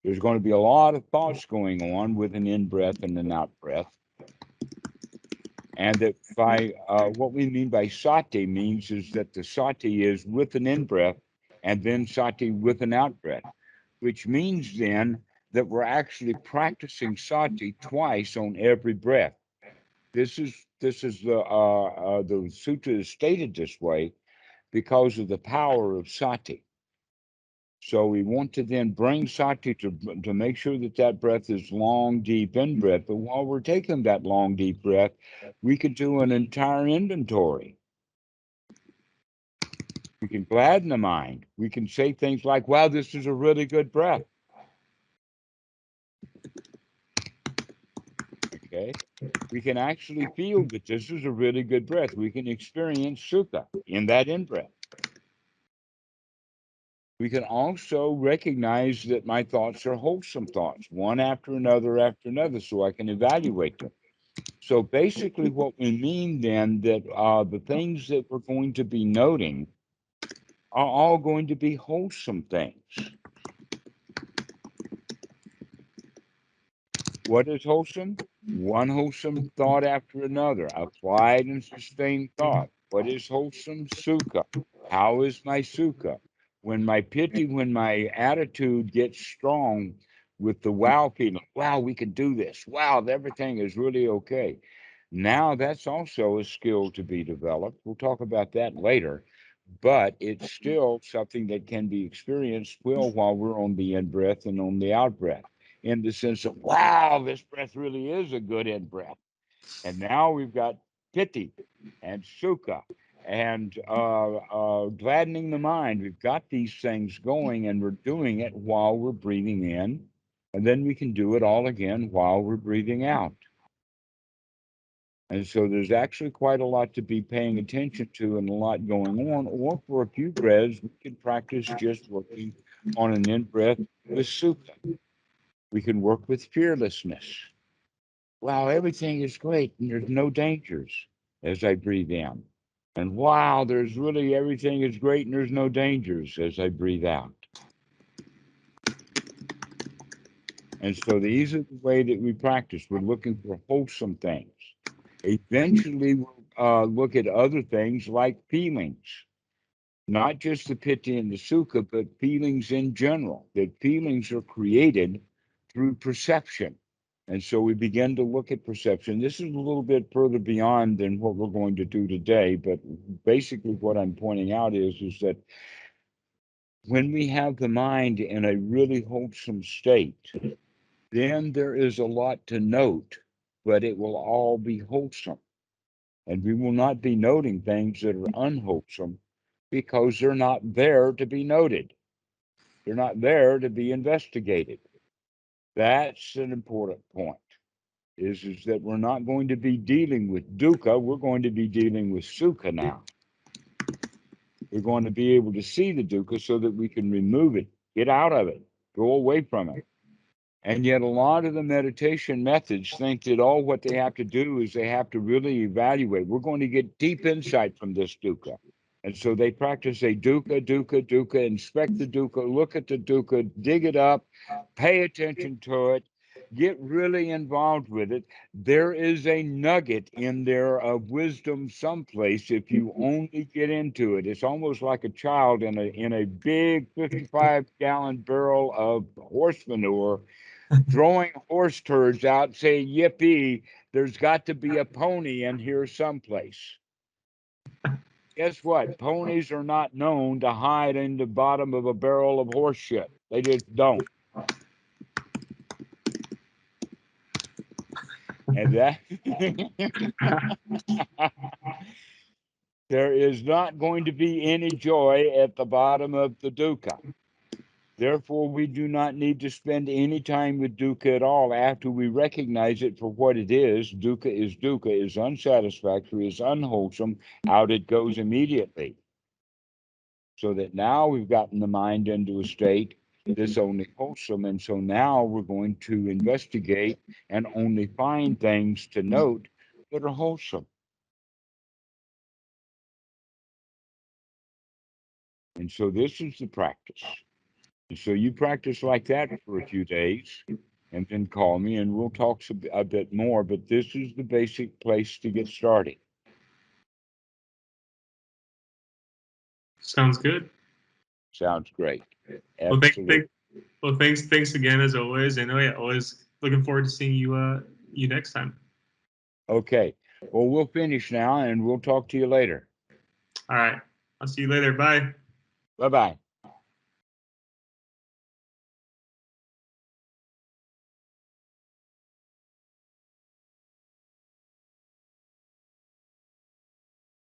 There's going to be a lot of thoughts going on with an in-breath and an out-breath. And that by what we mean by sati means is that the sati is with an in-breath and then sati with an out-breath, which means then that we're actually practicing sati twice on every breath. This is the sutta is stated this way because of the power of sati. So we want to then bring sati to make sure that that breath is long, deep in breath. But while we're taking that long, deep breath, we could do an entire inventory. We can gladden the mind. We can say things like, wow, this is a really good breath. Okay. We can actually feel that this is a really good breath. We can experience sukha in that in-breath. We can also recognize that my thoughts are wholesome thoughts, one after another, so I can evaluate them. So basically what we mean then that the things that we're going to be noting are all going to be wholesome things. What is wholesome? One wholesome thought after another, applied and sustained thought. What is wholesome? Sukha. How is my sukha? When my piti, when my attitude gets strong with the wow feeling, wow, we can do this. Wow, everything is really okay. Now that's also a skill to be developed. We'll talk about that later, but it's still something that can be experienced well while we're on the in breath and on the out breath, in the sense of, wow, this breath really is a good in breath. And now we've got piti and sukha and gladdening the mind. We've got these things going and we're doing it while we're breathing in. And then we can do it all again while we're breathing out. And so there's actually quite a lot to be paying attention to and a lot going on. Or for a few breaths, we can practice just working on an in-breath with sukha. We can work with fearlessness. Wow, everything is great and there's no dangers as I breathe in. And wow, there's really everything is great and there's no dangers as I breathe out. And so these are the way that we practice. We're looking for wholesome things. Eventually, we'll look at other things like feelings, not just the piti and the sukha, but feelings in general, that feelings are created through perception. And so we begin to look at perception. This is a little bit further beyond than what we're going to do today, but basically what I'm pointing out is that when we have the mind in a really wholesome state, then there is a lot to note, but it will all be wholesome. And we will not be noting things that are unwholesome because they're not there to be noted. They're not there to be investigated. That's an important point, is that we're not going to be dealing with dukkha. We're going to be dealing with sukha now. We're going to be able to see the dukkha so that we can remove it, get out of it, go away from it. And yet a lot of the meditation methods think that all what they have to do is they have to really evaluate. We're going to get deep insight from this dukkha. And so they practice a dukkha, inspect the dukkha, look at the dukkha, dig it up, pay attention to it, get really involved with it. There is a nugget in there of wisdom someplace if you only get into it. It's almost like a child in a big 55-gallon barrel of horse manure throwing horse turds out, saying, yippee, there's got to be a pony in here someplace. Guess what? Ponies are not known to hide in the bottom of a barrel of horse shit. They just don't. And that there is not going to be any joy at the bottom of the dukkha. Therefore, we do not need to spend any time with dukkha at all after we recognize it for what it is. Dukkha, is unsatisfactory, is unwholesome. Out it goes immediately. So that now we've gotten the mind into a state that's only wholesome. And so now we're going to investigate and only find things to note that are wholesome. And so this is the practice. And so you practice like that for a few days and then call me and we'll talk a bit more. But this is the basic place to get started. Sounds good. Sounds great. Well, Absolutely. thanks again as always. And yeah, always looking forward to seeing you next time. Okay. Well, we'll finish now and we'll talk to you later. All right. I'll see you later. Bye. Bye-bye.